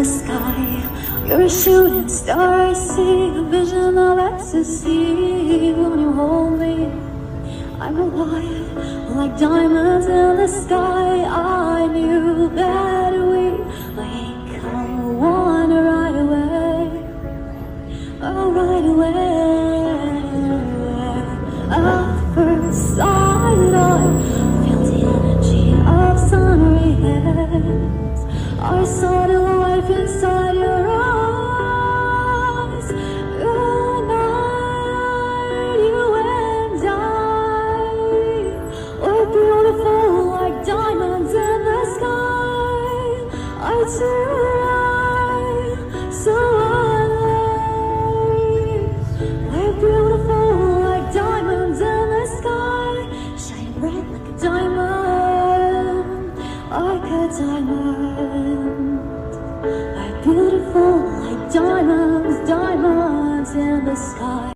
the sky. You're a shooting star, I see a vision of ecstasy. When you hold me, I'm alive, like diamonds in the sky. I knew that we might come one right away, oh, right away. At first sight, I felt the energy of sun rays. I saw the life inside your eyes. Tonight, you and I were beautiful like diamonds in the sky. I tried so alive. We're beautiful like diamonds in the sky, shining bright like a diamond, like a diamond. We're beautiful like diamonds, diamonds in the sky.